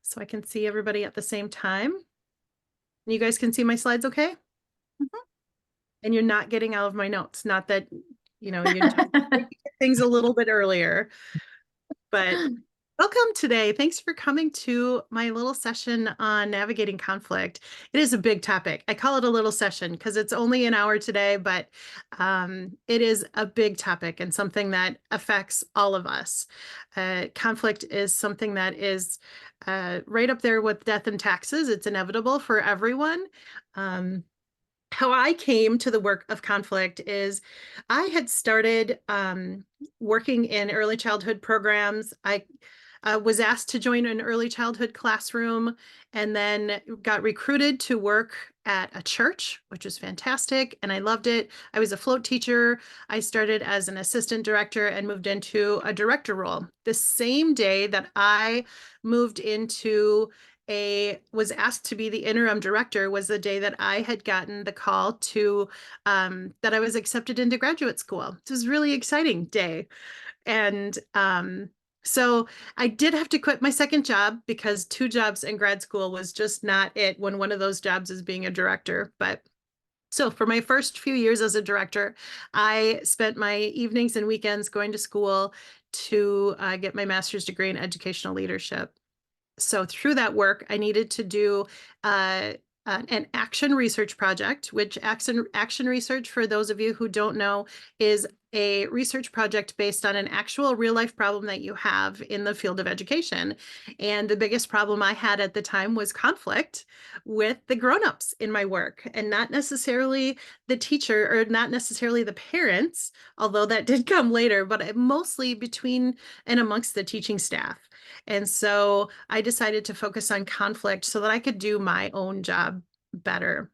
so I can see everybody at the same time. You guys can see my slides okay? Mhm. And you're not getting out of my notes. Not that, you just things a little bit earlier, but welcome today. Thanks for coming to my little session on navigating conflict. It is a big topic. I call it a little session because it's only an hour today, but it is a big topic and something that affects all of us. Conflict is something that is right up there with death and taxes. It's inevitable for everyone. How I came to the work of conflict is I had started working in early childhood programs. I was asked to join an early childhood classroom and then got recruited to work at a church, which was fantastic. And I loved it. I was a float teacher. I started as an assistant director and moved into a director role. The same day that I moved into was asked to be the interim director was the day that I had gotten the call to that I was accepted into graduate school. It was a really exciting day. And so I did have to quit my second job because 2 jobs in grad school was just not it when one of those jobs is being a director. But so for my first few years as a director, I spent my evenings and weekends going to school to get my master's degree in educational leadership. So through that work, I needed to do an action research project, which action research, for those of you who don't know, is a research project based on an actual real life problem that you have in the field of education. And the biggest problem I had at the time was conflict with the grown-ups in my work, and not necessarily the teacher or not necessarily the parents, although that did come later, but mostly between and amongst the teaching staff. And so I decided to focus on conflict so that I could do my own job better.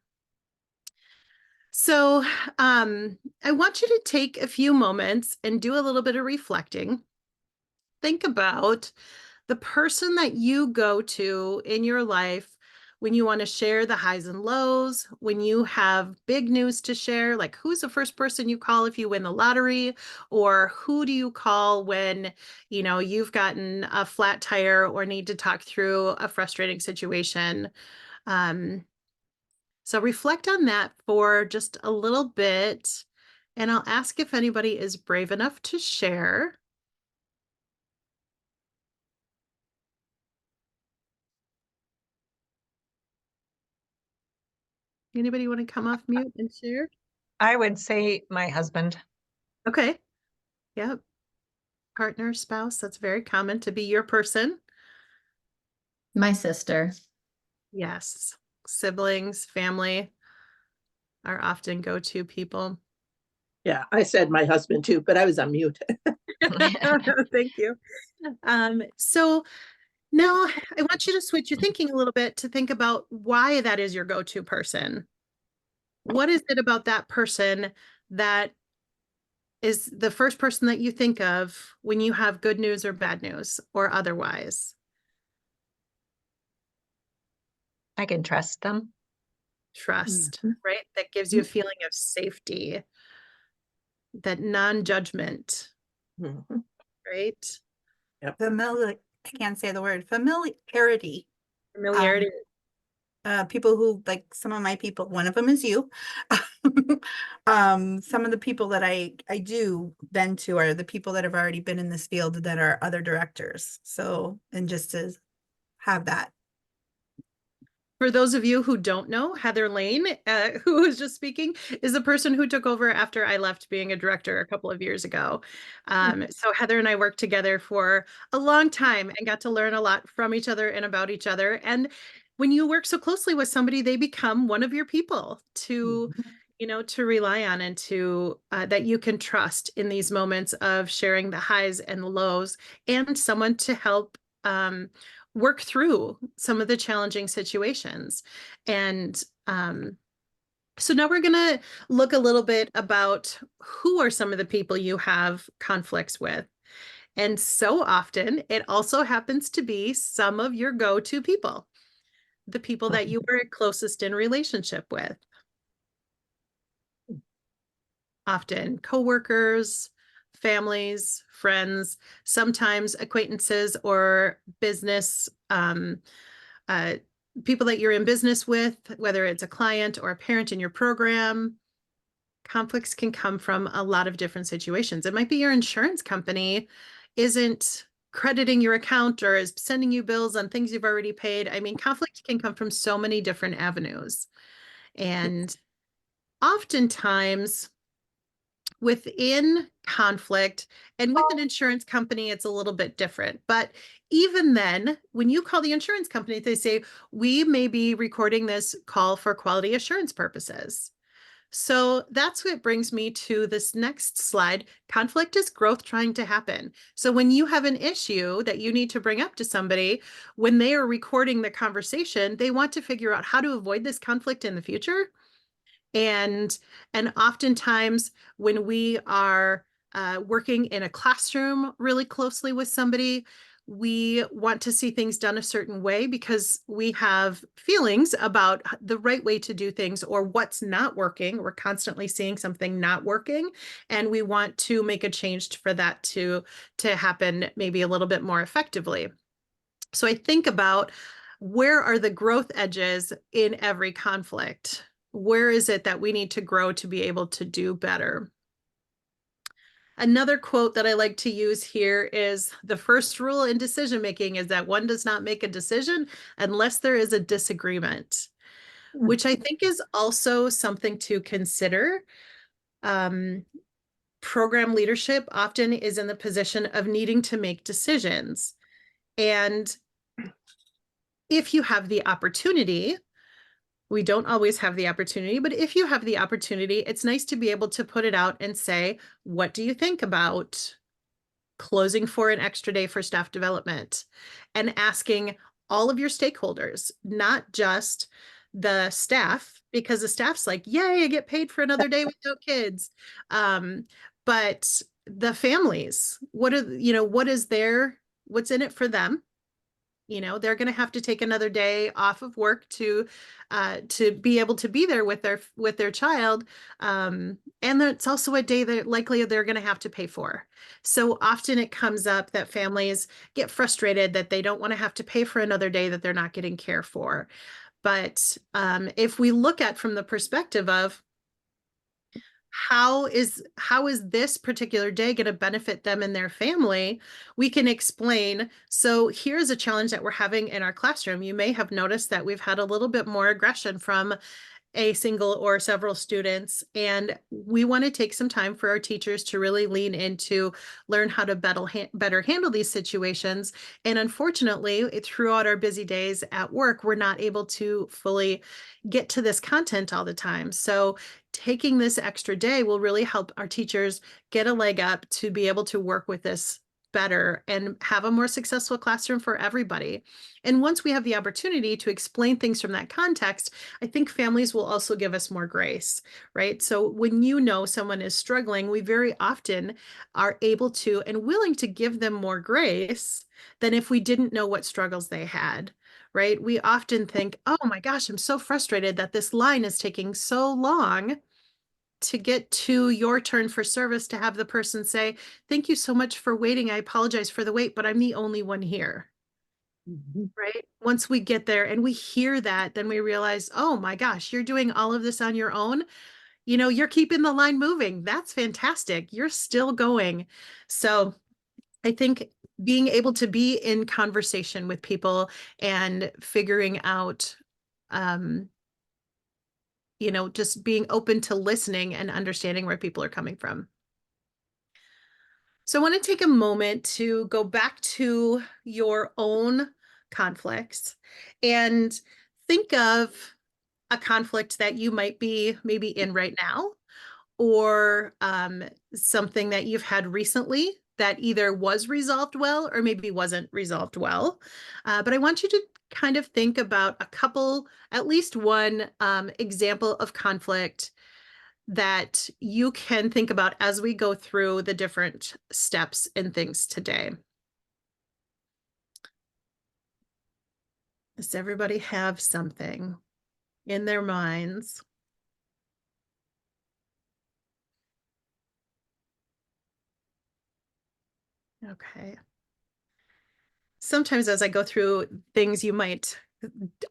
So I want you to take a few moments and do a little bit of reflecting. Think about the person that you go to in your life when you want to share the highs and lows, when you have big news to share, like who's the first person you call if you win the lottery, or who do you call when, you've gotten a flat tire or need to talk through a frustrating situation. Um, so reflect on that for just a little bit, and I'll ask if anybody is brave enough to share. Anybody want to come off mute and share? I would say my husband. Okay. Yep. Partner, spouse, that's very common to be your person. My sister. Yes. Siblings, family are often go-to people. Yeah, I said my husband too, but I was on mute. Thank you. So now I want you to switch your thinking a little bit to think about why that is your go-to person. What is it about that person that is the first person that you think of when you have good news or bad news or otherwise? I can trust them. Trust, Mhm. right? That gives you a feeling of safety, that non-judgment, Mhm. right? Familiar, I can't say the word, familiarity. Familiarity. People who, like some of my people, one of them is you. Some of the people that I do vent to are the people that have already been in this field that are other directors. So, and just to have that. For those of you who don't know, Heather Lane, who was just speaking, is the person who took over after I left being a director a couple of years ago. So Heather and I worked together for a long time and got to learn a lot from each other and about each other. And when you work so closely with somebody, they become one of your people to, to rely on and to that you can trust in these moments of sharing the highs and the lows, and someone to help work through some of the challenging situations. And so now we're going to look a little bit about who are some of the people you have conflicts with. And so often it also happens to be some of your go-to people, the people that you were closest in relationship with. Often coworkers, families, friends, sometimes acquaintances or business, uh, people that you're in business with, whether it's a client or a parent in your program. Conflicts can come from a lot of different situations. It might be your insurance company isn't crediting your account or is sending you bills on things you've already paid. I mean, conflict can come from so many different avenues. And oftentimes within conflict and with an insurance company, it's a little bit different. But even then, when you call the insurance company, they say, we may be recording this call for quality assurance purposes. So that's what brings me to this next slide. Conflict is growth trying to happen. So when you have an issue that you need to bring up to somebody, when they are recording the conversation, they want to figure out how to avoid this conflict in the future. And oftentimes when we are working in a classroom really closely with somebody, we want to see things done a certain way because we have feelings about the right way to do things or what's not working. We're constantly seeing something not working, and we want to make a change for that to happen maybe a little bit more effectively. So I think about, where are the growth edges in every conflict? Where is it that we need to grow to be able to do better? Another quote that I like to use here is, the first rule in decision making is that one does not make a decision unless there is a disagreement, which I think is also something to consider. Program leadership often is in the position of needing to make decisions. And if you have the opportunity, we don't always have the opportunity, but if you have the opportunity, it's nice to be able to put it out and say, what do you think about closing for an extra day for staff development? And asking all of your stakeholders, not just the staff, because the staff's like, yay, I get paid for another day without kids. But the families, what is what's in it for them? They're going to have to take another day off of work to be able to be there with their child. And that's also a day that likely they're going to have to pay for. So often it comes up that families get frustrated that they don't want to have to pay for another day that they're not getting care for. But if we look at from the perspective of, how is this particular day going to benefit them and their family, we can explain. So here's a challenge that we're having in our classroom. You may have noticed that we've had a little bit more aggression from a single or several students, and we want to take some time for our teachers to really lean into learn how to better handle these situations. And unfortunately, throughout our busy days at work, we're not able to fully get to this content all the time. So taking this extra day will really help our teachers get a leg up to be able to work with this better and have a more successful classroom for everybody. And once we have the opportunity to explain things from that context, I think families will also give us more grace, right? So when someone is struggling, we very often are able to and willing to give them more grace than if we didn't know what struggles they had, right? We often think, oh my gosh, I'm so frustrated that this line is taking so long to get to your turn for service, to have the person say, thank you so much for waiting. I apologize for the wait, but I'm the only one here. Right? Once we get there and we hear that, then we realize, oh my gosh, you're doing all of this on your own. You're keeping the line moving. That's fantastic. You're still going. So I think being able to be in conversation with people and figuring out, just being open to listening and understanding where people are coming from. So I want to take a moment to go back to your own conflicts and think of a conflict that you might be maybe in right now, or something that you've had recently that either was resolved well or maybe wasn't resolved well. But I want you to kind of think about at least one example of conflict that you can think about as we go through the different steps and things today. Does everybody have something in their minds? Okay. Sometimes as I go through things,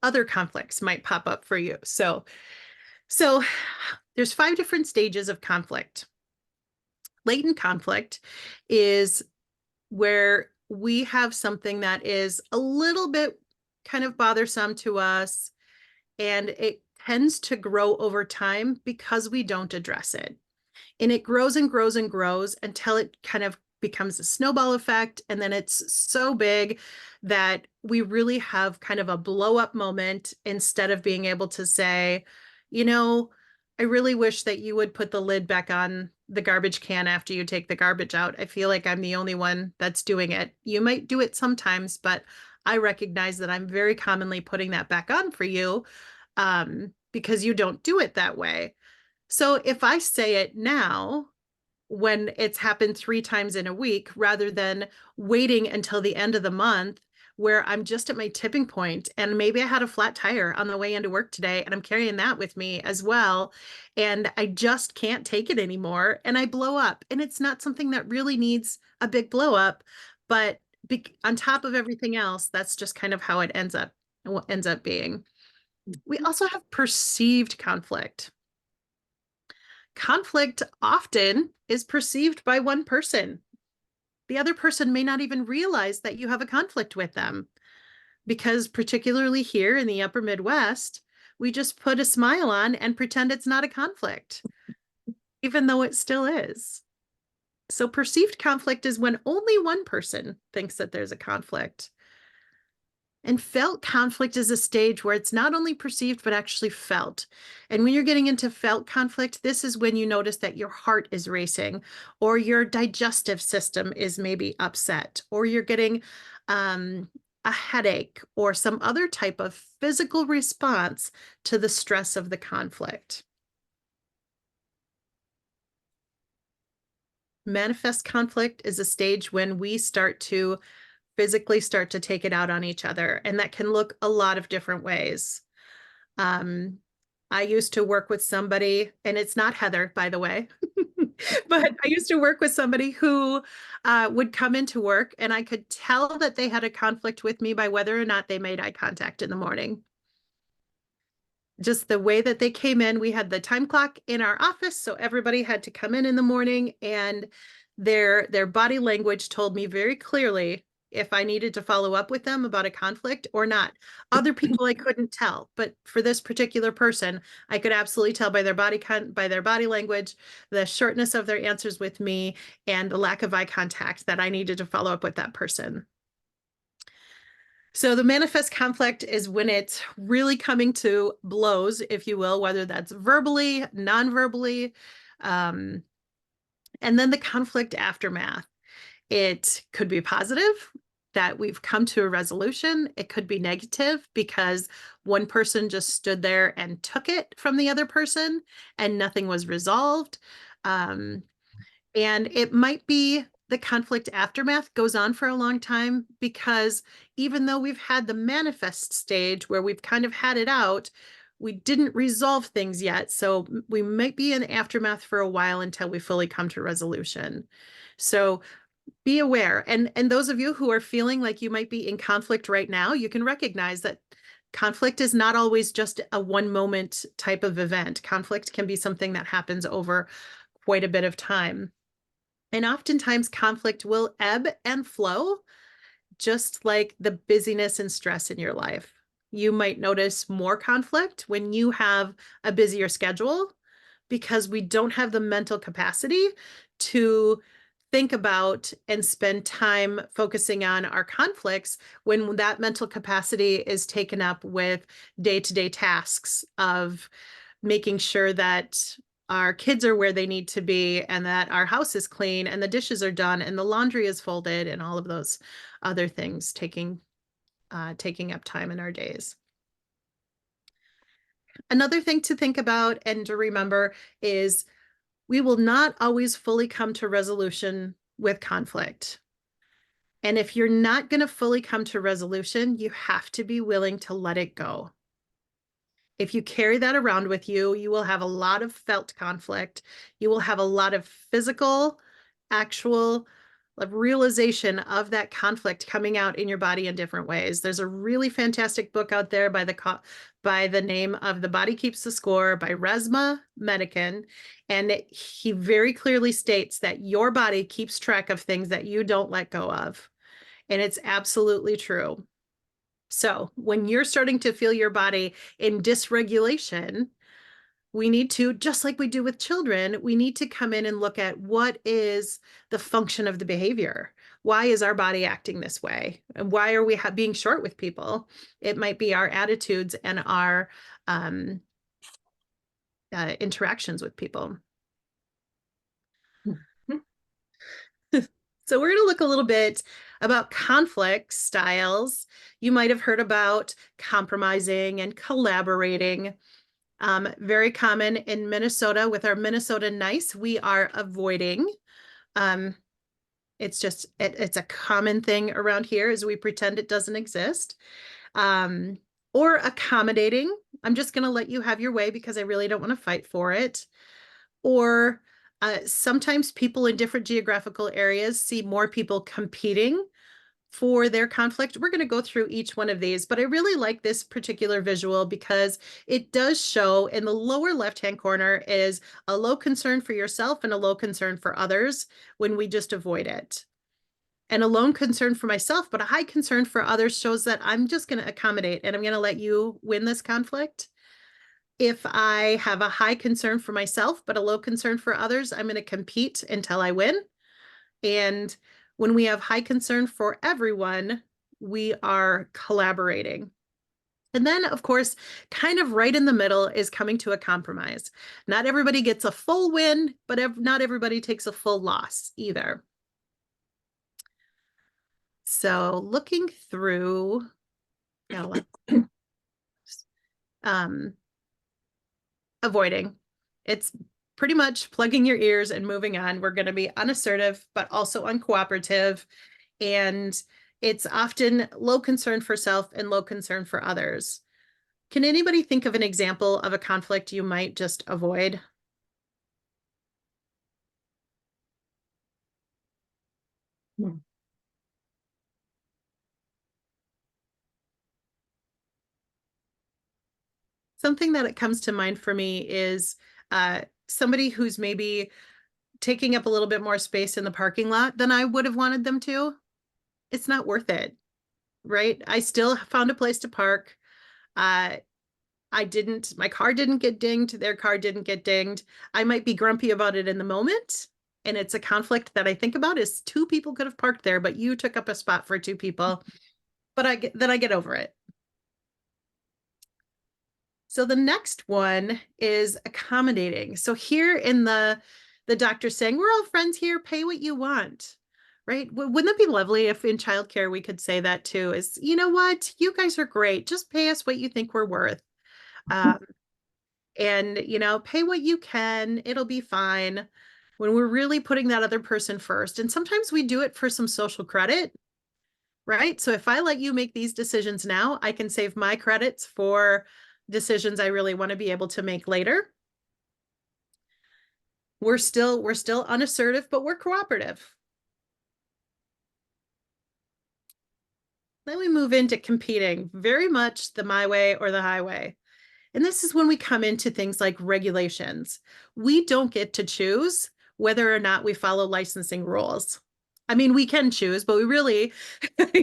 other conflicts might pop up for you. So there's 5 different stages of conflict. Latent conflict is where we have something that is a little bit kind of bothersome to us, and it tends to grow over time because we don't address it. And it grows and grows and grows until it kind of becomes a snowball effect. And then it's so big that we really have kind of a blow up moment instead of being able to say, you know, I really wish that you would put the lid back on the garbage can after you take the garbage out. I feel like I'm the only one that's doing it. You might do it sometimes, but I recognize that I'm very commonly putting that back on for you, because you don't do it that way. So if I say it now, when it's happened 3 times in a week, rather than waiting until the end of the month where I'm just at my tipping point, and maybe I had a flat tire on the way into work today and I'm carrying that with me as well, and I just can't take it anymore and I blow up. And it's not something that really needs a big blow up, but on top of everything else, that's just kind of how it ends up being. We also have perceived conflict. Conflict often is perceived by one person. The other person may not even realize that you have a conflict with them, because particularly here in the upper Midwest, we just put a smile on and pretend it's not a conflict, even though it still is. So perceived conflict is when only one person thinks that there's a conflict. And felt conflict is a stage where it's not only perceived, but actually felt. And when you're getting into felt conflict, this is when you notice that your heart is racing, or your digestive system is maybe upset, or you're getting a headache, or some other type of physical response to the stress of the conflict. Manifest conflict is a stage when we physically start to take it out on each other. And that can look a lot of different ways. I used to work with somebody, and it's not Heather, by the way, but I used to work with somebody who would come into work, and I could tell that they had a conflict with me by whether or not they made eye contact in the morning. Just the way that they came in, we had the time clock in our office, so everybody had to come in the morning, and their body language told me very clearly if I needed to follow up with them about a conflict or not. Other people I couldn't tell, but for this particular person, I could absolutely tell by their body language, the shortness of their answers with me, and the lack of eye contact, that I needed to follow up with that person. So the manifest conflict is when it's really coming to blows, if you will, whether that's verbally, non-verbally, and then the conflict aftermath. It could be positive, that we've come to a resolution. It could be negative because one person just stood there and took it from the other person and nothing was resolved. And it might be the conflict aftermath goes on for a long time, because even though we've had the manifest stage where we've kind of had it out, we didn't resolve things yet. So we might be in aftermath for a while until we fully come to resolution. So be aware. And those of you who are feeling like you might be in conflict right now, you can recognize that conflict is not always just a one moment type of event. Conflict can be something that happens over quite a bit of time. And oftentimes conflict will ebb and flow, just like the busyness and stress in your life. You might notice more conflict when you have a busier schedule, because we don't have the mental capacity to think about and spend time focusing on our conflicts when that mental capacity is taken up with day-to-day tasks of making sure that our kids are where they need to be, and that our house is clean, and the dishes are done, and the laundry is folded, and all of those other things taking up time in our days. Another thing to think about and to remember is we will not always fully come to resolution with conflict. And if you're not going to fully come to resolution, you have to be willing to let it go. If you carry that around with you, you will have a lot of felt conflict. You will have a lot of physical, actual of realization of that conflict coming out in your body in different ways. There's a really fantastic book out there by the name of The Body Keeps the Score by Resmaa Menakem. And he very clearly states that your body keeps track of things that you don't let go of. And it's absolutely true. So when you're starting to feel your body in dysregulation, we need to, just like we do with children, we need to come in and look at what is the function of the behavior. Why is our body acting this way? And why are we being short with people? It might be our attitudes and our interactions with people. So we're going to look a little bit about conflict styles. You might have heard about compromising and collaborating. Very common in Minnesota with our Minnesota Nice, we are avoiding. It's just, it's a common thing around here as we pretend it doesn't exist. Or accommodating. I'm just going to let you have your way because I really don't want to fight for it. Or sometimes people in different geographical areas see more people competing for their conflict. We're going to go through each one of these, but I really like this particular visual because it does show in the lower left-hand corner is a low concern for yourself and a low concern for others when we just avoid it. And a low concern for myself, but a high concern for others shows that I'm just going to accommodate and I'm going to let you win this conflict. If I have a high concern for myself, but a low concern for others, I'm going to compete until I win. And when we have high concern for everyone, we are collaborating. And then, of course, kind of right in the middle is coming to a compromise. Not everybody gets a full win, but not everybody takes a full loss either. So looking through, avoiding, it's pretty much plugging your ears and moving on. We're going to be unassertive, but also uncooperative. And it's often low concern for self and low concern for others. Can anybody think of an example of a conflict you might just avoid? Something that comes to mind for me is somebody who's maybe taking up a little bit more space in the parking lot than I would have wanted them to. It's not worth it, right? I still found a place to park. My car didn't get dinged, their car didn't get dinged. I might be grumpy about it in the moment. And it's a conflict that I think about is 2 people could have parked there, but you took up a spot for 2 people. But I get over it. So the next one is accommodating. So here in the doctor saying, we're all friends here, pay what you want, right? Wouldn't it be lovely if in childcare we could say that too, is, you know what, you guys are great. Just pay us what you think we're worth. And, pay what you can, it'll be fine. When we're really putting that other person first. And sometimes we do it for some social credit, right? So if I let you make these decisions now, I can save my credits for decisions I really want to be able to make later. We're still unassertive, but we're cooperative. Then we move into competing, very much the my way or the highway. And this is when we come into things like regulations. We don't get to choose whether or not we follow licensing rules. I mean, we can choose, but we really,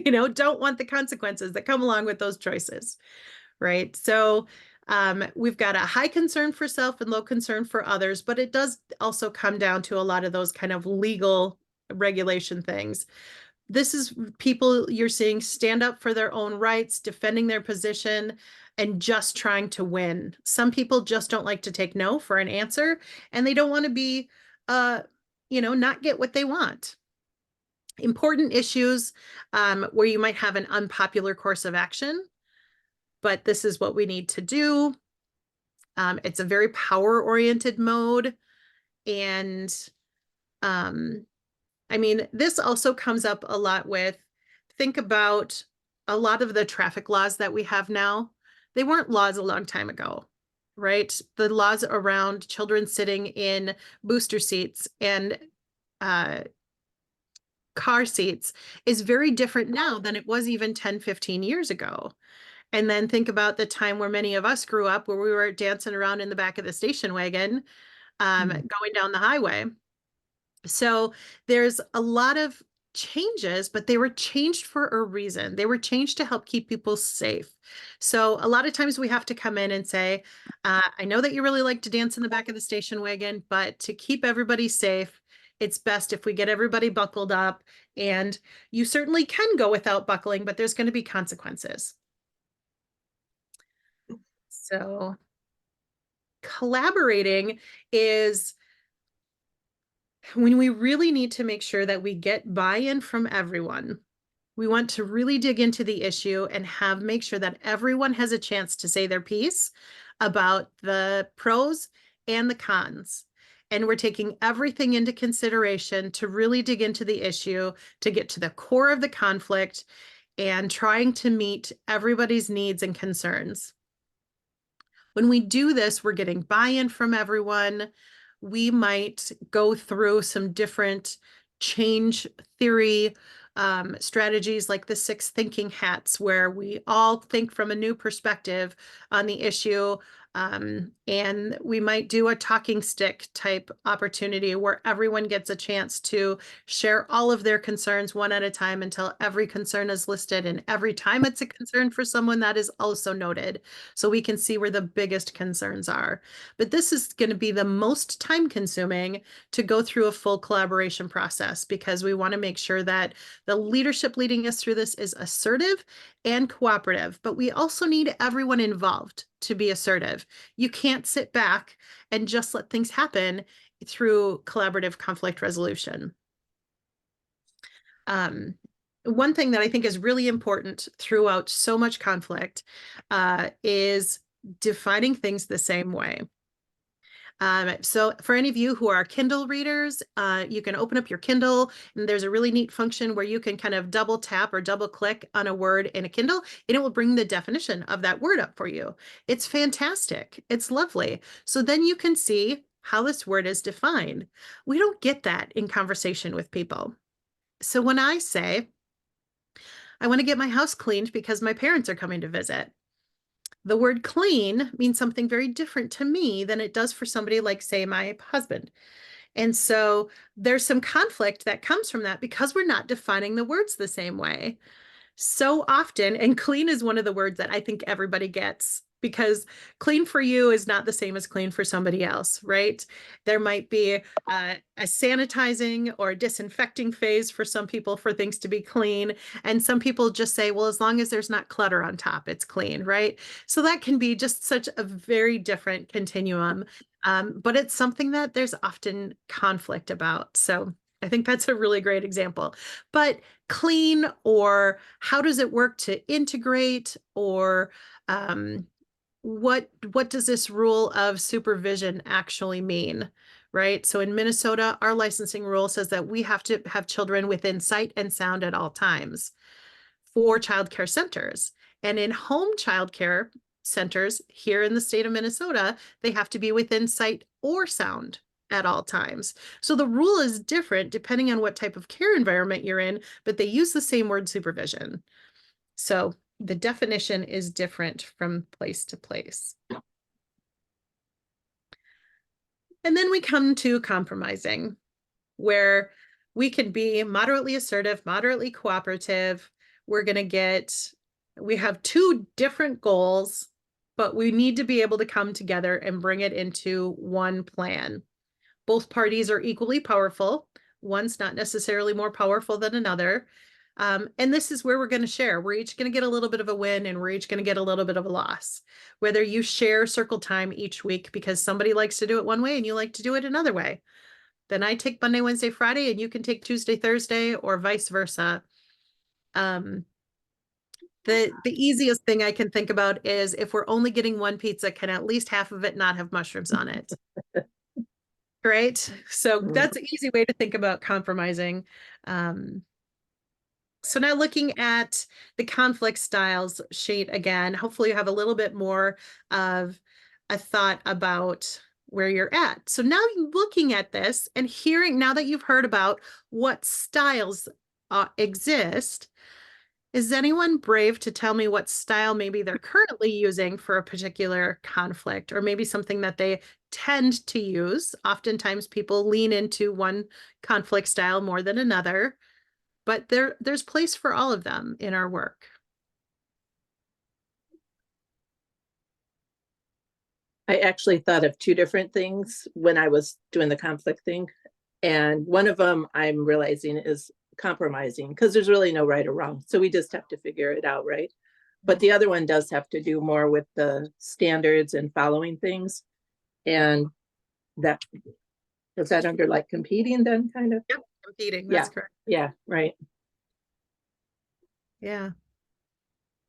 don't want the consequences that come along with those choices, right? So we've got a high concern for self and low concern for others, but it does also come down to a lot of those kind of legal regulation things. This is people you're seeing stand up for their own rights, defending their position, and just trying to win. Some people just don't like to take no for an answer, and they don't want to be, not get what they want. Important issues where you might have an unpopular course of action, but this is what we need to do. It's a very power-oriented mode. And this also comes up a lot with, think about a lot of the traffic laws that we have now. They weren't laws a long time ago, right? The laws around children sitting in booster seats and car seats is very different now than it was even 10, 15 years ago. And then think about the time where many of us grew up, where we were dancing around in the back of the station wagon, going down the highway. So there's a lot of changes, but they were changed for a reason. They were changed to help keep people safe. So a lot of times we have to come in and say, I know that you really like to dance in the back of the station wagon, but to keep everybody safe, it's best if we get everybody buckled up. And you certainly can go without buckling, but there's going to be consequences. So collaborating is when we really need to make sure that we get buy-in from everyone. We want to really dig into the issue and make sure that everyone has a chance to say their piece about the pros and the cons. And we're taking everything into consideration to really dig into the issue, to get to the core of the conflict and trying to meet everybody's needs and concerns. When we do this, we're getting buy-in from everyone. We might go through some different change theory strategies like the 6 thinking hats, where we all think from a new perspective on the issue. And we might do a talking stick type opportunity where everyone gets a chance to share all of their concerns one at a time until every concern is listed. And every time it's a concern for someone, that is also noted, so we can see where the biggest concerns are. But this is going to be the most time consuming to go through a full collaboration process, because we want to make sure that the leadership leading us through this is assertive and cooperative, but we also need everyone involved to be assertive. You can't sit back and just let things happen through collaborative conflict resolution. One thing that I think is really important throughout so much conflict is defining things the same way. So for any of you who are Kindle readers, you can open up your Kindle, and there's a really neat function where you can kind of double tap or double click on a word in a Kindle, and it will bring the definition of that word up for you. It's fantastic. It's lovely. So then you can see how this word is defined. We don't get that in conversation with people. So when I say, I want to get my house cleaned because my parents are coming to visit, the word clean means something very different to me than it does for somebody like, say, my husband. And so there's some conflict that comes from that because we're not defining the words the same way. So often, and clean is one of the words that I think everybody gets, because clean for you is not the same as clean for somebody else, right? There might be a sanitizing or disinfecting phase for some people for things to be clean. And some people just say, well, as long as there's not clutter on top, it's clean, right? So that can be just such a very different continuum. But it's something that there's often conflict about. So I think that's a really great example. But clean, or how does it work to integrate, or what does this rule of supervision actually mean, right? So in Minnesota, our licensing rule says that we have to have children within sight and sound at all times for childcare centers. And in home childcare centers here in the state of Minnesota, they have to be within sight or sound at all times. So the rule is different depending on what type of care environment you're in, but they use the same word, supervision. So the definition is different from place to place. And then we come to compromising, where we can be moderately assertive, moderately cooperative. We have 2 different goals, but we need to be able to come together and bring it into one plan. Both parties are equally powerful. One's not necessarily more powerful than another. And this is where we're going to share. We're each going to get a little bit of a win, and we're each going to get a little bit of a loss. Whether you share circle time each week because somebody likes to do it one way and you like to do it another way, then I take Monday, Wednesday, Friday, and you can take Tuesday, Thursday, or vice versa. The easiest thing I can think about is if we're only getting one pizza, can at least half of it not have mushrooms on it? Right? So that's an easy way to think about compromising. So now looking at the conflict styles sheet again, hopefully you have a little bit more of a thought about where you're at. So now looking at this and hearing, now that you've heard about what styles exist, is anyone brave to tell me what style maybe they're currently using for a particular conflict, or maybe something that they tend to use? Oftentimes people lean into one conflict style more than another, but there's place for all of them in our work. I actually thought of two different things when I was doing the conflict thing. And one of them I'm realizing is compromising, because there's really no right or wrong. So we just have to figure it out, right? But the other one does have to do more with the standards and following things. And that, is that under like competing then, kind of? Yep, competing, that's Yeah. correct. Yeah, right. Yeah.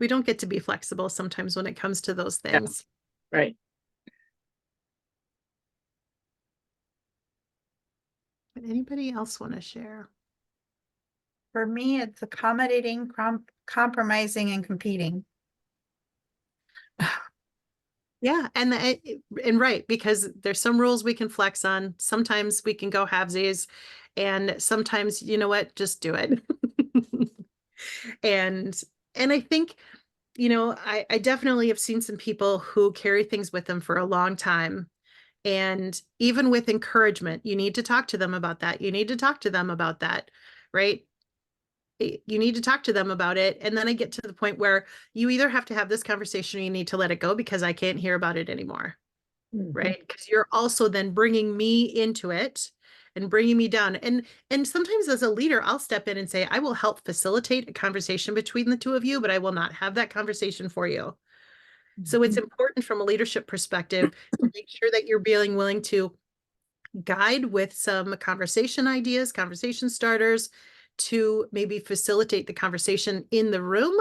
We don't get to be flexible sometimes when it comes to those Yeah. things. Right. Would anybody else want to share? For me, it's accommodating, compromising, and competing. Yeah, and right, because there's some rules we can flex on. Sometimes we can go halvesies, and sometimes, you know what, just do it. And I think, you know, I definitely have seen some people who carry things with them for a long time. And even with encouragement, you need to talk to them about that. You need to talk to them about that, right? You need to talk to them about it. And then I get to the point where you either have to have this conversation or you need to let it go because I can't hear about it anymore, right? Because you're also then bringing me into it and bringing me down. And sometimes as a leader, I'll step in and say, I will help facilitate a conversation between the two of you, but I will not have that conversation for you. So it's important from a leadership perspective to make sure that you're being willing to guide with some conversation ideas, conversation starters, to maybe facilitate the conversation in the room,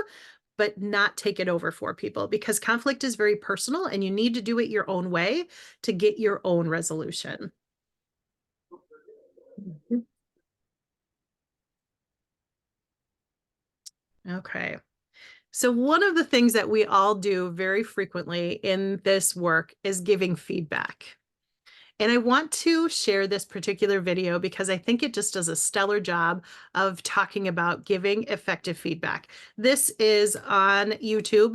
but not take it over for people, because conflict is very personal and you need to do it your own way to get your own resolution. Okay. So one of the things that we all do very frequently in this work is giving feedback. And I want to share this particular video because I think it just does a stellar job of talking about giving effective feedback. This is on YouTube.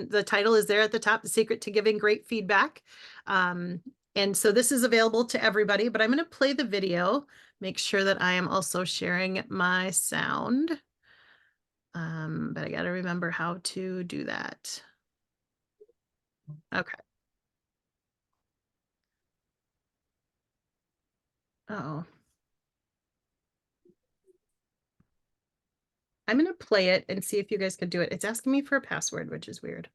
The title is there at the top, The Secret to Giving Great Feedback. And so this is available to everybody, but I'm going to play the video, make sure that I am also sharing my sound. But I got to remember how to do that. Okay. Oh. I'm going to play it and see if you guys can do it. It's asking me for a password, which is weird.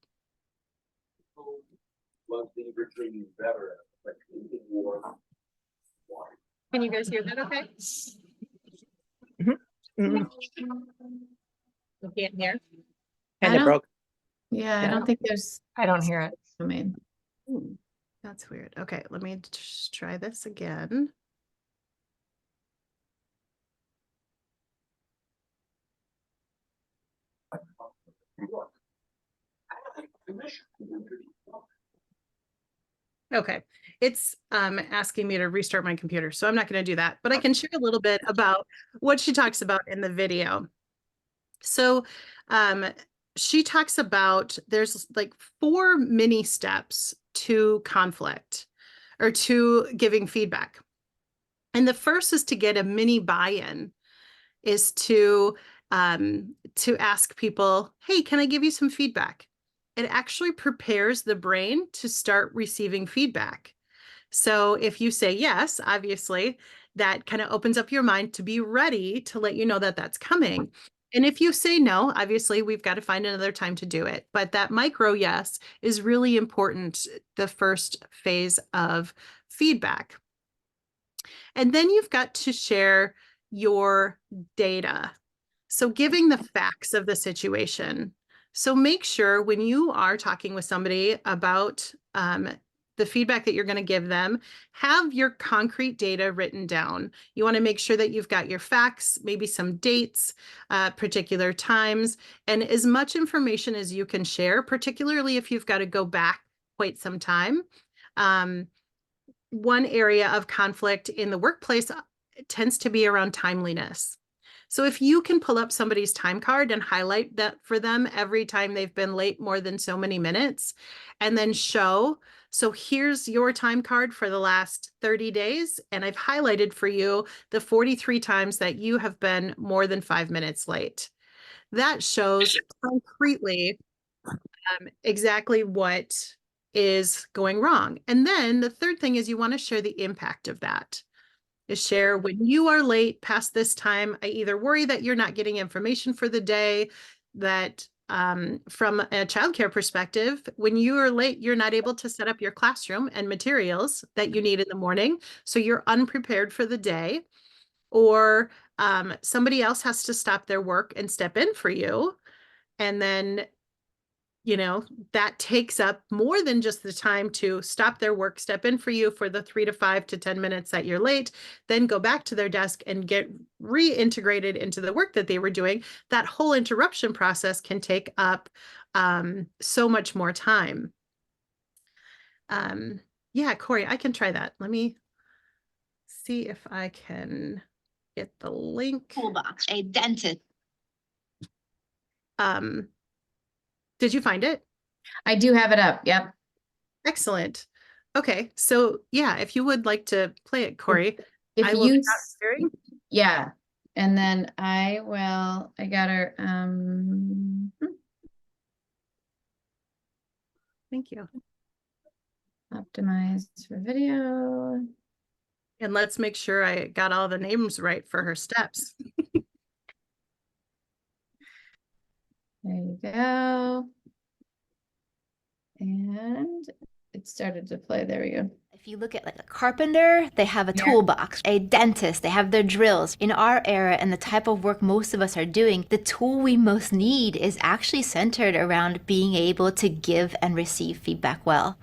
Can you guys hear that okay? Mhm. You can't hear? Kind I of don't- broke. Yeah, I Yeah. don't think there's, I don't hear it. I mean, That's weird. Okay, let me just try this again. Okay, it's asking me to restart my computer, so I'm not going to do that, but I can share a little bit about what she talks about in the video. So she talks about there's like 4 mini steps to conflict or to giving feedback. And the first is to get a mini buy-in, is to ask people, hey, can I give you some feedback? It actually prepares the brain to start receiving feedback. So if you say yes, obviously, that kind of opens up your mind to be ready to let you know that that's coming. And if you say no, obviously, we've got to find another time to do it. But that micro yes is really important, the first phase of feedback. And then you've got to share your data. So giving the facts of the situation. So make sure when you are talking with somebody about the feedback that you're going to give them, have your concrete data written down. You want to make sure that you've got your facts, maybe some dates, particular times, and as much information as you can share, particularly if you've got to go back quite some time. One area of conflict in the workplace tends to be around timeliness. So if you can pull up somebody's time card and highlight that for them every time they've been late more than so many minutes, and then show, so here's your time card for the last 30 days, and I've highlighted for you the 43 times that you have been more than 5 minutes late. That shows concretely exactly what is going wrong. And then the third thing is you want to share the impact of that. Is share when you are late past this time, I either worry that you're not getting information for the day, that from a childcare perspective, when you are late, you're not able to set up your classroom and materials that you need in the morning. So you're unprepared for the day, or somebody else has to stop their work and step in for you. And then that takes up more than just the time to stop their work, step in for you for the 3 to 5 to 10 minutes that you're late, then go back to their desk and get reintegrated into the work that they were doing. That whole interruption process can take up so much more time. Yeah, Corey, I can try that. Let me see if I can get the link. Toolbox, a dentist. Did you find it? I do have it up. Yep. Excellent. Okay, so yeah, if you would like to play it, Corey, If I will you, stop sharing. yeah, and then I got her, Thank you. optimized for video. And let's make sure I got all the names right for her steps. There you go. And it started to play. There we go. If you look at like a carpenter, they have a Yeah. toolbox. A dentist, they have their drills. In our era and the type of work most of us are doing, the tool we most need is actually centered around being able to give and receive feedback well.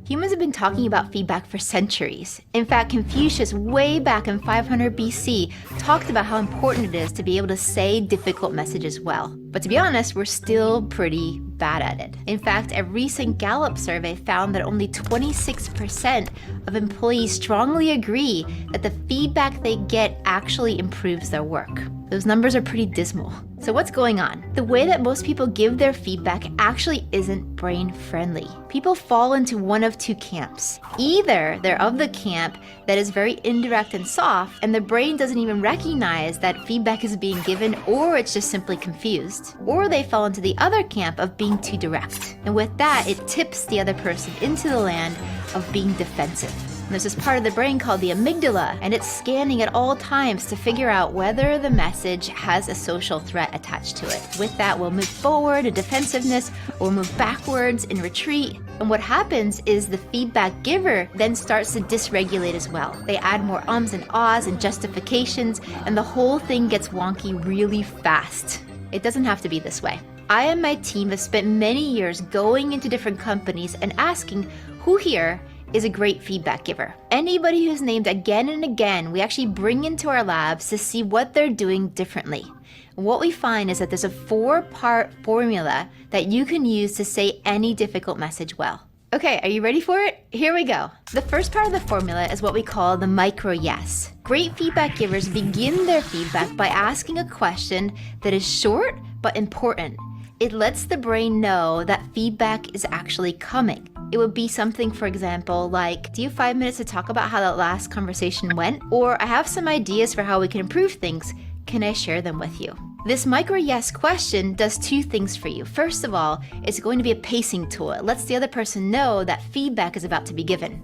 Humans have been talking about feedback for centuries. In fact, Confucius, way back in 500 BC, talked about how important it is to be able to say difficult messages well. But to be honest, we're still pretty bad at it. In fact, a recent Gallup survey found that only 26% of employees strongly agree that the feedback they get actually improves their work. Those numbers are pretty dismal. So what's going on? The way that most people give their feedback actually isn't brain friendly. People fall into one of two camps. Either they're of the camp that is very indirect and soft, and the brain doesn't even recognize that feedback is being given, or it's just simply confused. Or they fall into the other camp of being too direct. And with that, it tips the other person into the land of being defensive. And there's this part of the brain called the amygdala, and it's scanning at all times to figure out whether the message has a social threat attached to it. With that, we'll move forward in defensiveness, or we'll move backwards in retreat. And what happens is the feedback giver then starts to dysregulate as well. They add more ums and ahs and justifications, and the whole thing gets wonky really fast. It doesn't have to be this way. I and my team have spent many years going into different companies and asking who here is a great feedback giver. Anybody who's named again and again, we actually bring into our labs to see what they're doing differently. And what we find is that there's a 4-part formula that you can use to say any difficult message well. Okay, are you ready for it? Here we go. The first part of the formula is what we call the micro yes. Great feedback givers begin their feedback by asking a question that is short but important. It lets the brain know that feedback is actually coming. It would be something, for example, like, do you have 5 minutes to talk about how that last conversation went? Or I have some ideas for how we can improve things. Can I share them with you? This micro yes question does 2 things for you. First of all, it's going to be a pacing tool. It lets the other person know that feedback is about to be given.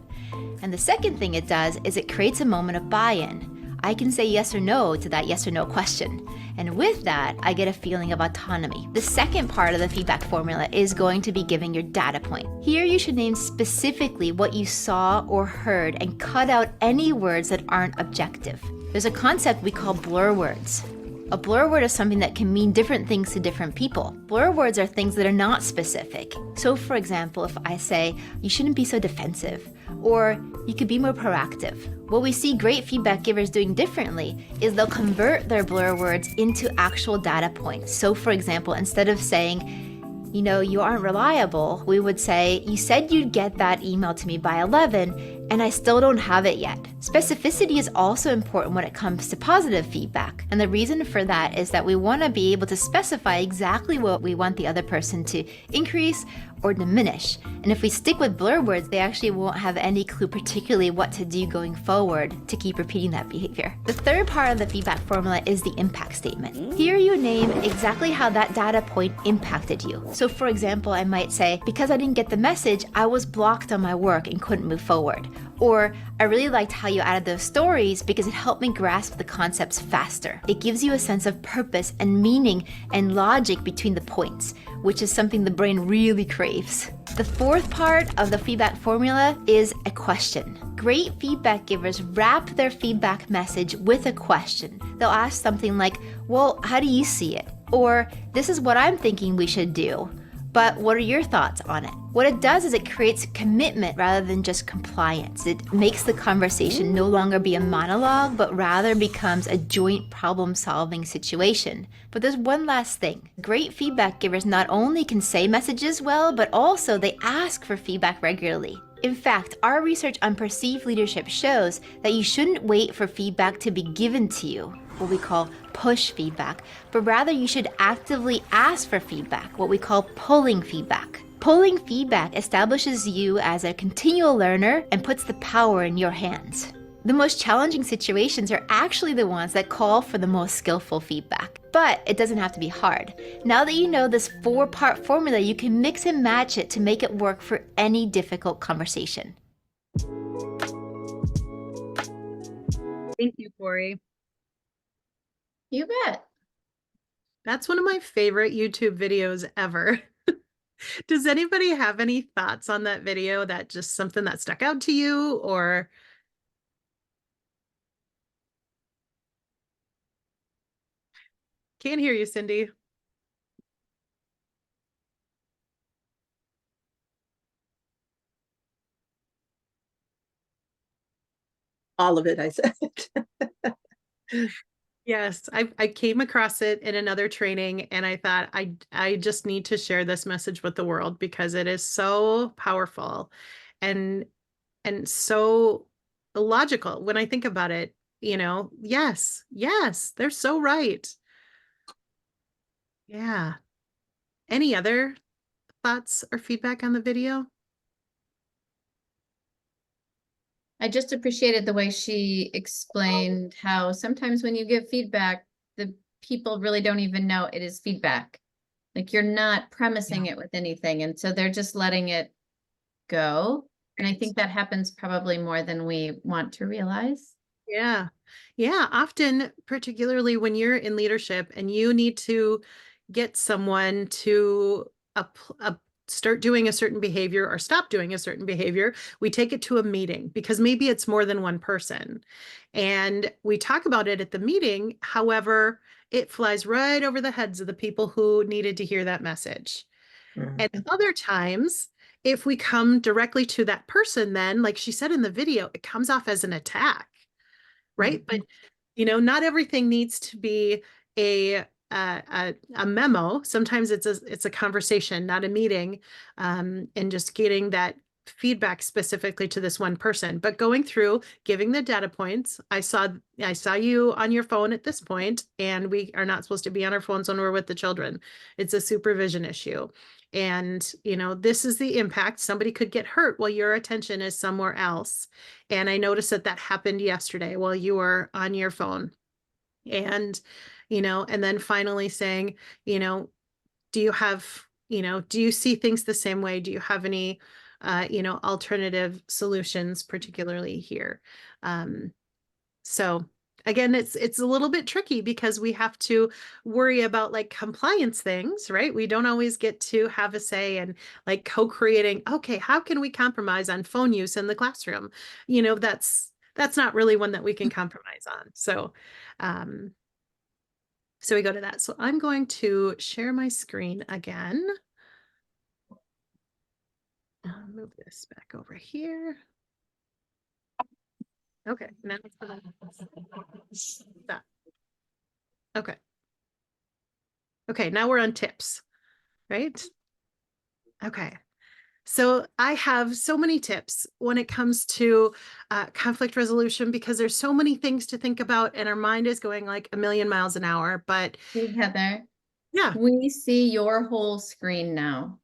And the second thing it does is it creates a moment of buy-in. I can say yes or no to that yes or no question. And with that, I get a feeling of autonomy. The second part of the feedback formula is going to be giving your data point. Here you should name specifically what you saw or heard and cut out any words that aren't objective. There's a concept we call blur words. A blur word is something that can mean different things to different people. Blur words are things that are not specific. So for example, if I say, you shouldn't be so defensive, or you could be more proactive. What we see great feedback givers doing differently is they'll convert their blur words into actual data points. So for example, instead of saying, you aren't reliable, we would say, you said you'd get that email to me by 11, and I still don't have it yet. Specificity is also important when it comes to positive feedback. And the reason for that is that we want to be able to specify exactly what we want the other person to increase or diminish. And if we stick with blur words, they actually won't have any clue particularly what to do going forward to keep repeating that behavior. The third part of the feedback formula is the impact statement. Here you name exactly how that data point impacted you. So for example, I might say, because I didn't get the message, I was blocked on my work and couldn't move forward. Or, I really liked how you added those stories because it helped me grasp the concepts faster. It gives you a sense of purpose and meaning and logic between the points, which is something the brain really craves. The fourth part of the feedback formula is a question. Great feedback givers wrap their feedback message with a question. They'll ask something like, well, how do you see it? Or, this is what I'm thinking we should do. But what are your thoughts on it? What it does is it creates commitment rather than just compliance. It makes the conversation no longer be a monologue, but rather becomes a joint problem-solving situation. But there's one last thing. Great feedback givers not only can say messages well, but also they ask for feedback regularly. In fact, our research on perceived leadership shows that you shouldn't wait for feedback to be given to you, what we call push feedback, but rather you should actively ask for feedback, what we call pulling feedback. Pulling feedback establishes you as a continual learner and puts the power in your hands. The most challenging situations are actually the ones that call for the most skillful feedback. But it doesn't have to be hard. Now that you know this 4-part formula, you can mix and match it to make it work for any difficult conversation. Thank you, Corey. You bet. That's one of my favorite YouTube videos ever. Does anybody have any thoughts on that video, that just something that stuck out to you, or? Can't hear you, Cindy. All of it, I said. Yes, I came across it in another training and I thought I just need to share this message with the world because it is so powerful and so logical when I think about it, yes, they're so right. Yeah. Any other thoughts or feedback on the video? I just appreciated the way she explained how sometimes when you give feedback, the people really don't even know it is feedback. Like you're not premising it with anything. And so they're just letting it go. And I think that happens probably more than we want to realize. Yeah. Yeah. Often, particularly when you're in leadership and you need to get someone to start doing a certain behavior or stop doing a certain behavior, we take it to a meeting because maybe it's more than one person. And we talk about it at the meeting. However, it flies right over the heads of the people who needed to hear that message. Mhm. And other times, if we come directly to that person, then, like she said in the video, it comes off as an attack, right? But, not everything needs to be a memo. Sometimes it's a conversation, not a meeting, and just getting that feedback specifically to this one person. But going through, giving the data points. I saw you on your phone at this point, and we are not supposed to be on our phones when we're with the children. It's a supervision issue. And, this is the impact. Somebody could get hurt while your attention is somewhere else. And I noticed that happened yesterday while you were on your phone. And, and then finally saying, do you have, do you see things the same way? Do you have any, alternative solutions, particularly here? So again, it's a little bit tricky because we have to worry about like compliance things, right? We don't always get to have a say in like co-creating, okay, how can we compromise on phone use in the classroom? That's not really one that we can compromise on. So, so we go to that. So I'm going to share my screen again. I'll move this back over here. Okay, now that. Okay. Okay, now we're on tips, right? Okay. So I have so many tips when it comes to conflict resolution because there's so many things to think about and our mind is going like a million miles an hour. But Hey, Heather, yeah. we see your whole screen now.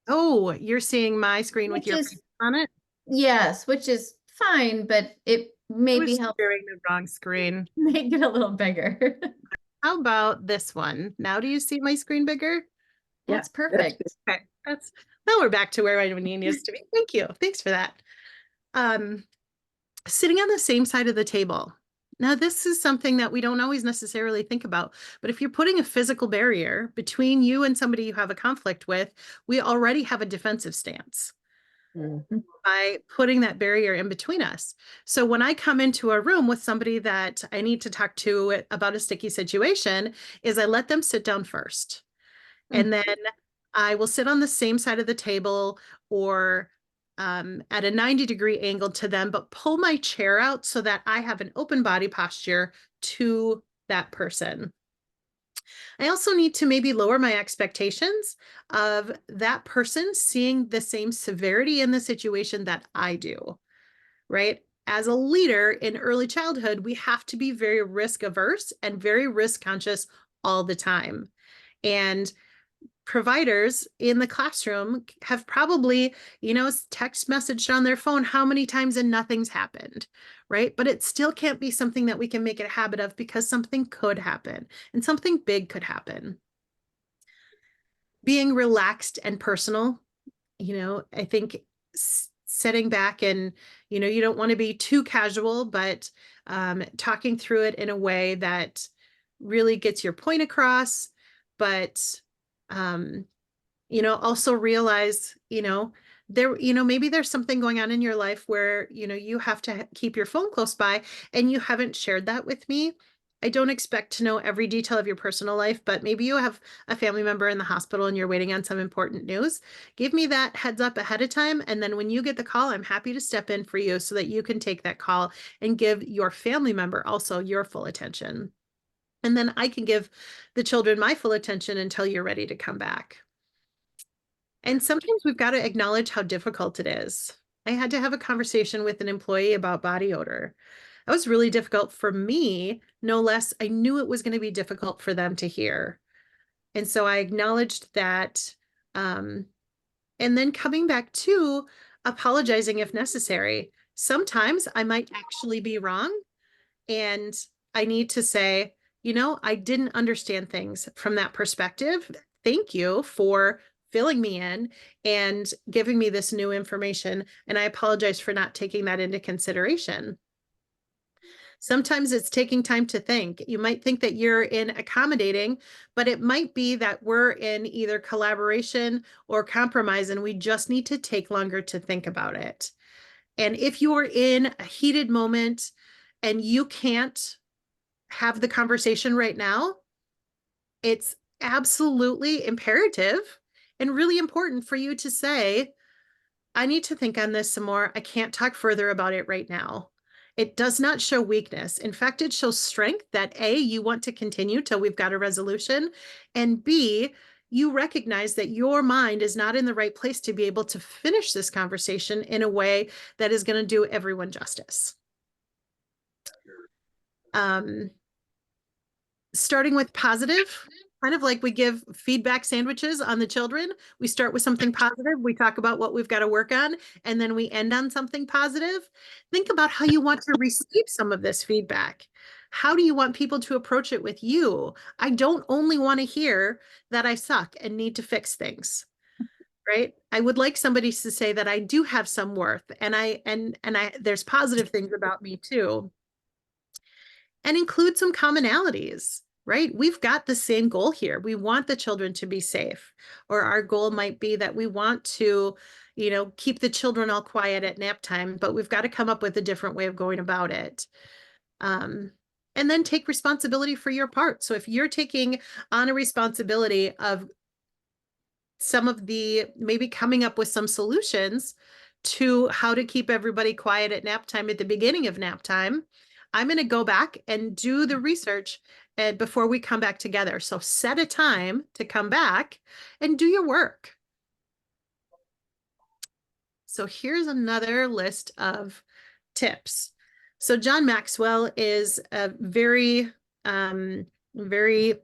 Oh, you're seeing my screen with Which your is- face on it? Yes, which is fine, but it I maybe was help sharing the wrong screen. make it a little bigger. How about this one? Now do you see my screen bigger? Yeah, That's perfect. Okay, now we're back to where I used to be. Thank you. Thanks for that. Sitting on the same side of the table. Now, this is something that we don't always necessarily think about, but if you're putting a physical barrier between you and somebody you have a conflict with, we already have a defensive stance Mhm. by putting that barrier in between us. So when I come into a room with somebody that I need to talk to about a sticky situation, is I let them sit down first. And then I will sit on the same side of the table or at a 90-degree angle to them, but pull my chair out so that I have an open body posture to that person. I also need to maybe lower my expectations of that person seeing the same severity in the situation that I do, right? As a leader in early childhood, we have to be very risk averse and very risk conscious all the time. And providers in the classroom have probably, text messaged on their phone how many times and nothing's happened, right? But it still can't be something that we can make it a habit of because something could happen and something big could happen. Being relaxed and personal, I think setting back and, you don't want to be too casual, but talking through it in a way that really gets your point across, but also realize, maybe there's something going on in your life where, you have to keep your phone close by and you haven't shared that with me. I don't expect to know every detail of your personal life, but maybe you have a family member in the hospital and you're waiting on some important news. Give me that heads up ahead of time. And then when you get the call, I'm happy to step in for you so that you can take that call and give your family member also your full attention. And then I can give the children my full attention until you're ready to come back. And sometimes we've got to acknowledge how difficult it is. I had to have a conversation with an employee about body odor. That was really difficult for me, no less. I knew it was going to be difficult for them to hear. And so I acknowledged that. And then coming back to apologizing if necessary. Sometimes I might actually be wrong. And I need to say, I didn't understand things from that perspective. Thank you for filling me in and giving me this new information. And I apologize for not taking that into consideration. Sometimes it's taking time to think. You might think that you're in accommodating, but it might be that we're in either collaboration or compromise, and we just need to take longer to think about it. And if you're in a heated moment and you can't have the conversation right now, it's absolutely imperative and really important for you to say, I need to think on this some more. I can't talk further about it right now. It does not show weakness. In fact, it shows strength that A, you want to continue till we've got a resolution, and B, you recognize that your mind is not in the right place to be able to finish this conversation in a way that is going to do everyone justice. Starting with positive, kind of like we give feedback sandwiches on the children. We start with something positive. We talk about what we've got to work on, and then we end on something positive. Think about how you want to receive some of this feedback. How do you want people to approach it with you? I don't only want to hear that I suck and need to fix things, right? I would like somebody to say that I do have some worth and there's positive things about me too. And include some commonalities, right? We've got the same goal here. We want the children to be safe, or our goal might be that we want to, keep the children all quiet at nap time, but we've got to come up with a different way of going about it. And then take responsibility for your part. So if you're taking on a responsibility of some of the, maybe coming up with some solutions to how to keep everybody quiet at nap time at the beginning of nap time, I'm going to go back and do the research before we come back together. So set a time to come back and do your work. So here's another list of tips. So John Maxwell is a very, very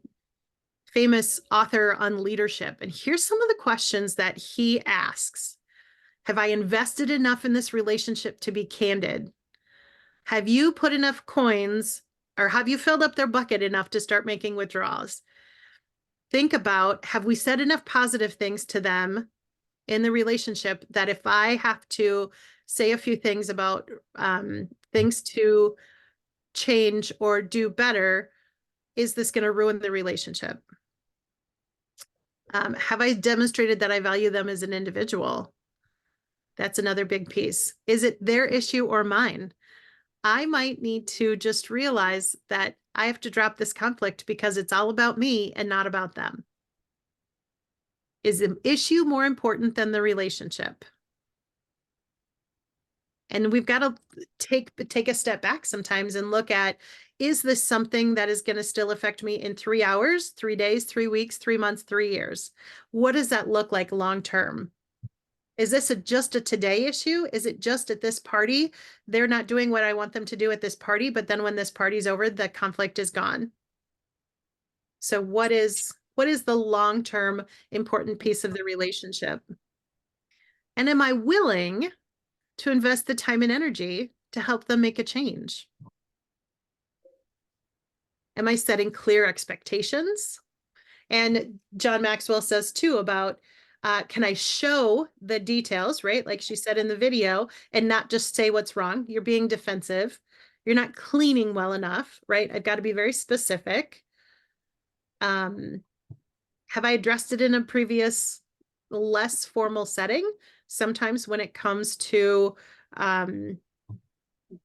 famous author on leadership. And here's some of the questions that he asks. Have I invested enough in this relationship to be candid? Have you put enough coins, or have you filled up their bucket enough to start making withdrawals? Think about, have we said enough positive things to them in the relationship that if I have to say a few things about things to change or do better, is this going to ruin the relationship? Have I demonstrated that I value them as an individual? That's another big piece. Is it their issue or mine? I might need to just realize that I have to drop this conflict because it's all about me and not about them. Is the issue more important than the relationship? And we've got to take a step back sometimes and look at, is this something that is going to still affect me in 3 hours, 3 days, 3 weeks, 3 months, 3 years? What does that look like long term? Is this just a today issue? Is it just at this party? They're not doing what I want them to do at this party, but then when this party's over, the conflict is gone. So what is the long-term important piece of the relationship? And am I willing to invest the time and energy to help them make a change? Am I setting clear expectations? And John Maxwell says too about, can I show the details, right? Like she said in the video, and not just say what's wrong. You're being defensive. You're not cleaning well enough, right? I've got to be very specific. Have I addressed it in a previous less formal setting? Sometimes when it comes to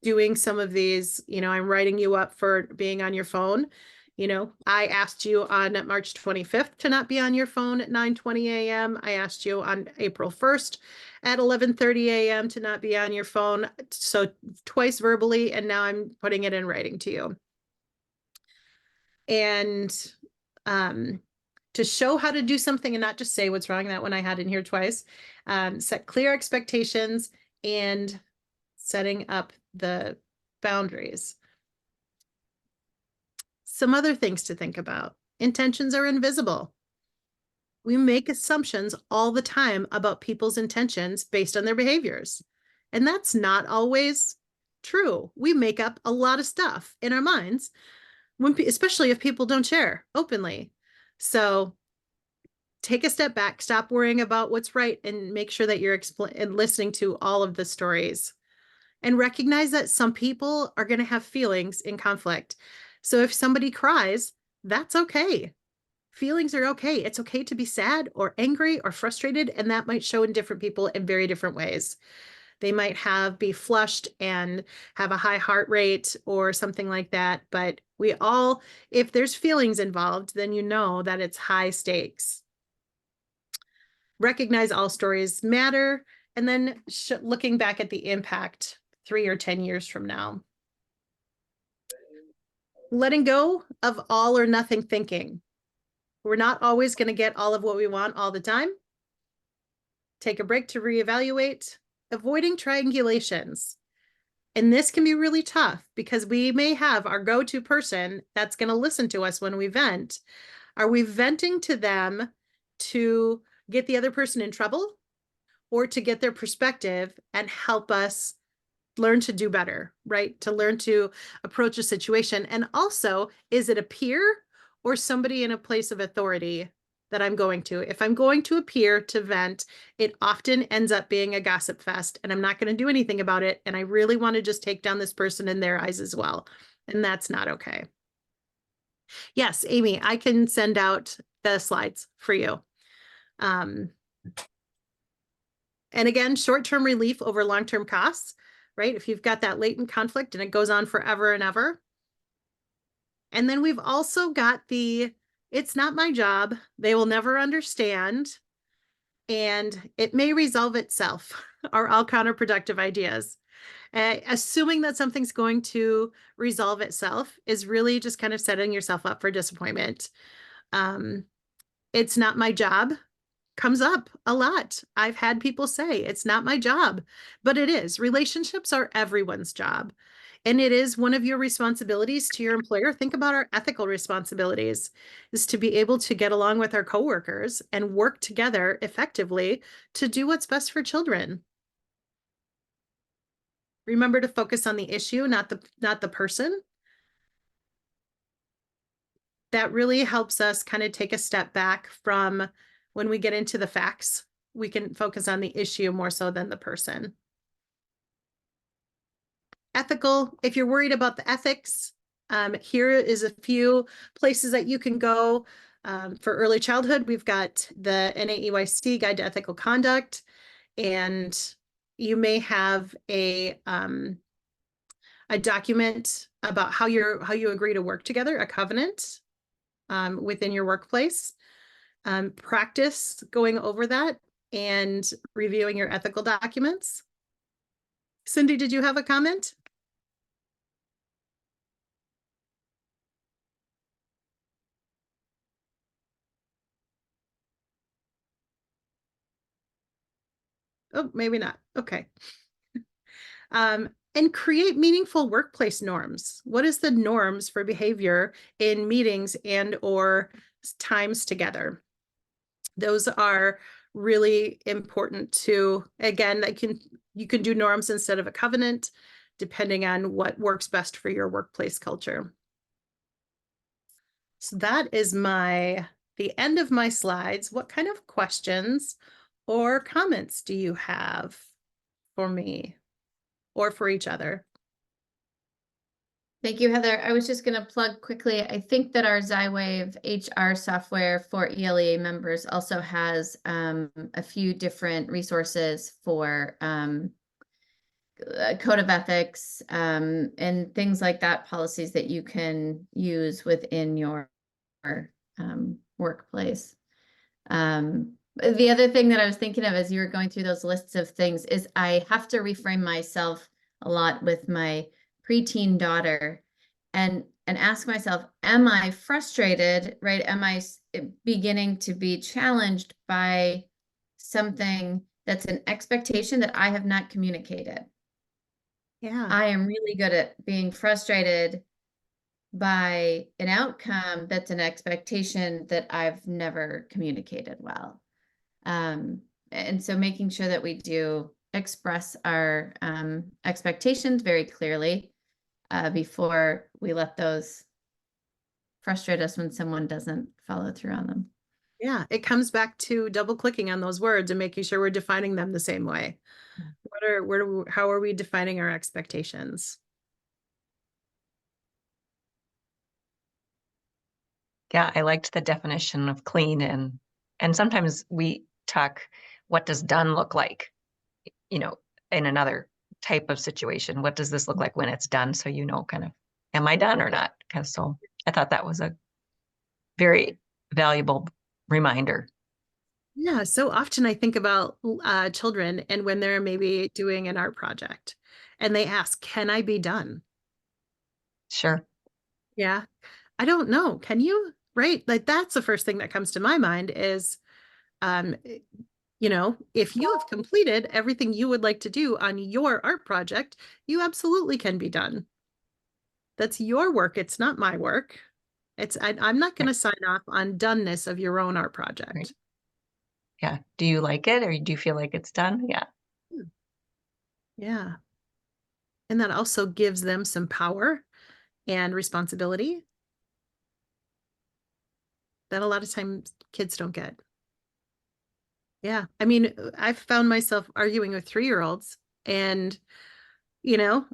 doing some of these, I'm writing you up for being on your phone. I asked you on March 25th to not be on your phone at 9:20 a.m. I asked you on April 1st at 11:30 a.m. to not be on your phone. So twice verbally, and now I'm putting it in writing to you. And to show how to do something and not just say what's wrong, that one I had in here twice. Set clear expectations and setting up the boundaries. Some other things to think about. Intentions are invisible. We make assumptions all the time about people's intentions based on their behaviors. And that's not always true. We make up a lot of stuff in our minds, especially if people don't share openly. So take a step back, stop worrying about what's right, and make sure that you're listening to all of the stories. And recognize that some people are going to have feelings in conflict. So if somebody cries, that's okay. Feelings are okay. It's okay to be sad or angry or frustrated, and that might show in different people in very different ways. They might be flushed and have a high heart rate or something like that. But if there's feelings involved, then you know that it's high stakes. Recognize all stories matter, and then looking back at the impact 3 or 10 years from now. Letting go of all or nothing thinking. We're not always going to get all of what we want all the time. Take a break to reevaluate. Avoiding triangulations. And this can be really tough because we may have our go-to person that's going to listen to us when we vent. Are we venting to them to get the other person in trouble, or to get their perspective and help us learn to do better, right? To learn to approach a situation. And also, is it a peer or somebody in a place of authority that I'm going to? If I'm going to a peer to vent, it often ends up being a gossip fest, and I'm not going to do anything about it. And I really want to just take down this person in their eyes as well. And that's not okay. Yes, Amy, I can send out the slides for you. And again, short-term relief over long-term costs, right? If you've got that latent conflict and it goes on forever and ever. And then we've also got it's not my job, they will never understand, and it may resolve itself, are all counterproductive ideas. Assuming that something's going to resolve itself is really just kind of setting yourself up for disappointment. It's not my job. comes up a lot. I've had people say it's not my job, but it is. Relationships are everyone's job. And it is one of your responsibilities to your employer. Think about our ethical responsibilities is to be able to get along with our coworkers and work together effectively to do what's best for children. Remember to focus on the issue, not the person. That really helps us kind of take a step back from when we get into the facts. We can focus on the issue more so than the person. Ethical, if you're worried about the ethics, here is a few places that you can go. For early childhood, we've got the NAEYC Guide to Ethical Conduct, and you may have a document about how you agree to work together, a covenant within your workplace. Practice going over that and reviewing your ethical documents. Cindy, did you have a comment? Oh, maybe not. Okay. And create meaningful workplace norms. What is the norms for behavior in meetings and or times together? Those are really important to, again, you can do norms instead of a covenant, depending on what works best for your workplace culture. So that is the end of my slides. What kind of questions or comments do you have for me or for each other? Thank you, Heather. I was just going to plug quickly. I think that our Zywave HR software for ELEA members also has a few different resources for code of ethics and things like that, policies that you can use within your workplace. The other thing that I was thinking of as you were going through those lists of things is I have to reframe myself a lot with my preteen daughter and ask myself, am I frustrated, right? Am I beginning to be challenged by something that's an expectation that I have not communicated? Yeah. I am really good at being frustrated by an outcome that's an expectation that I've never communicated well. And so making sure that we do express our expectations very clearly before we let those frustrate us when someone doesn't follow through on them. Yeah, it comes back to double clicking on those words and making sure we're defining them the same way. How are we defining our expectations? Yeah, I liked the definition of clean, and sometimes we talk, what does done look like? You know, in another type of situation, what does this look like when it's done? So you know, kind of, am I done or not? Because so I thought that was a very valuable reminder. Yeah, so often I think about children and when they're maybe doing an art project and they ask, can I be done? Sure. Yeah, I don't know. Can you? Right? Like that's the first thing that comes to my mind is, you know, if you have completed everything you would like to do on your art project, you absolutely can be done. That's your work. It's not my work. I'm not going to sign off on doneness of your own art project. Right. Yeah. Do you like it, or do you feel like it's done? Yeah. Yeah. And that also gives them some power and responsibility that a lot of times kids don't get. Yeah. I mean, I've found myself arguing with 3-year-olds and, you know,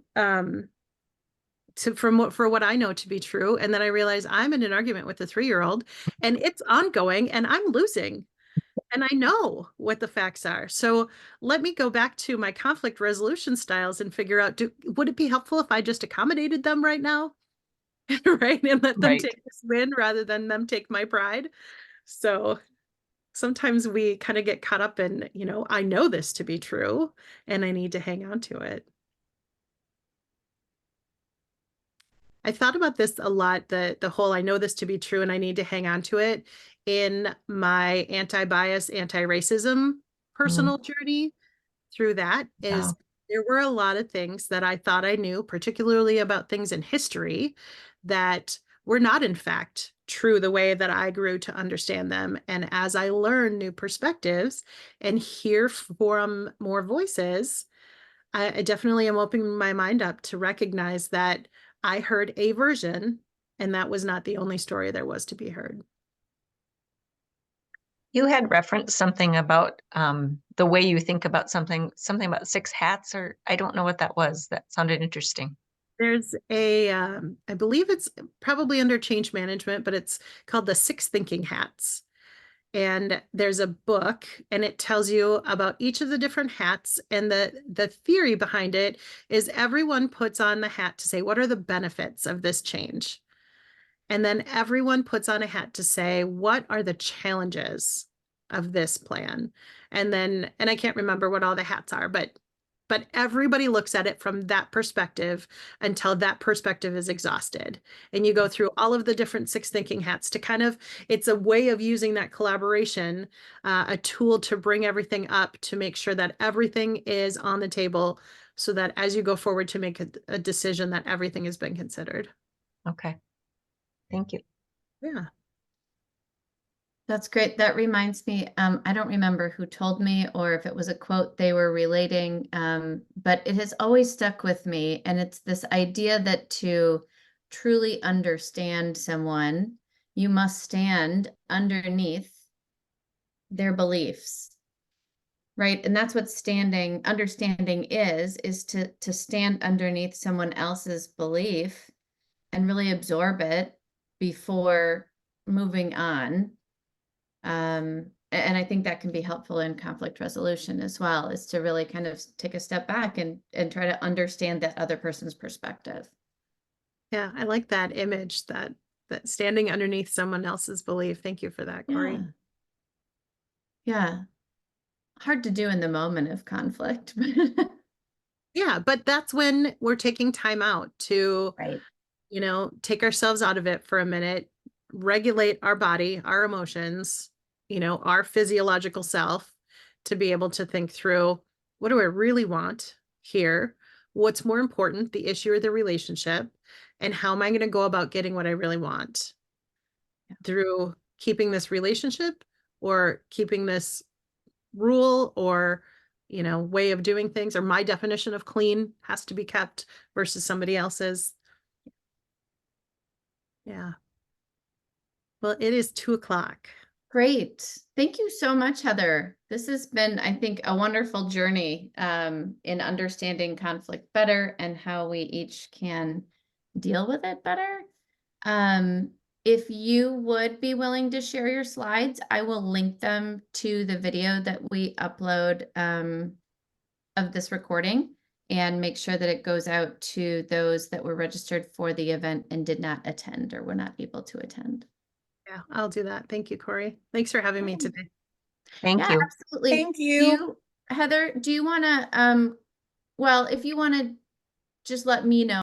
for what I know to be true. And then I realize I'm in an argument with a 3-year-old and it's ongoing and I'm losing. And I know what the facts are. So let me go back to my conflict resolution styles and figure out, would it be helpful if I just accommodated them right now? Right. And let them Right. take this win rather than them take my pride. So sometimes we kind of get caught up in, you know, I know this to be true and I need to hang on to it. I thought about this a lot, the whole I know this to be true and I need to hang on to it in my anti-bias, anti-racism personal journey. Through that is Wow. there were a lot of things that I thought I knew, particularly about things in history, that were not in fact true the way that I grew to understand them. And as I learn new perspectives and hear from more voices, I definitely am opening my mind up to recognize that I heard a version and that was not the only story there was to be heard. You had referenced something about the way you think about something about 6 hats, or I don't know what that was. That sounded interesting. There's I believe it's probably under change management, but it's called the 6 Thinking Hats. And there's a book and it tells you about each of the different hats. And the theory behind it is everyone puts on the hat to say, what are the benefits of this change? And then everyone puts on a hat to say, what are the challenges of this plan? And I can't remember what all the hats are, but everybody looks at it from that perspective until that perspective is exhausted. And you go through all of the different 6 thinking hats to kind of, it's a way of using that collaboration, a tool to bring everything up to make sure that everything is on the table so that as you go forward to make a decision that everything has been considered. Okay. Thank you. Yeah. That's great. That reminds me, I don't remember who told me or if it was a quote they were relating, but it has always stuck with me. And it's this idea that to truly understand someone, you must stand underneath their beliefs. Right. And that's what understanding is to stand underneath someone else's belief and really absorb it before moving on. And I think that can be helpful in conflict resolution as well, is to really kind of take a step back and try to understand that other person's perspective. Yeah, I like that image, that standing underneath someone else's belief. Thank you for that, Corey. Yeah. Yeah. Hard to do in the moment of conflict. Yeah, but that's when we're taking time out to, Right. take ourselves out of it for a minute, regulate our body, our emotions, our physiological self to be able to think through, what do I really want here? What's more important, the issue or the relationship? And how am I going to go about getting what I really want? Through keeping this relationship or keeping this rule or way of doing things, or my definition of clean has to be kept versus somebody else's. Yeah. Well, it is 2:00. Great. Thank you so much, Heather. This has been, I think, a wonderful journey in understanding conflict better and how we each can deal with it better. If you would be willing to share your slides, I will link them to the video that we upload of this recording and make sure that it goes out to those that were registered for the event and did not attend or were not able to attend. Yeah, I'll do that. Thank you, Corey. Thanks for having me Okay. today. Thank Yeah, you. absolutely. Thank you. Heather, do you want to, well, if you want to just let me know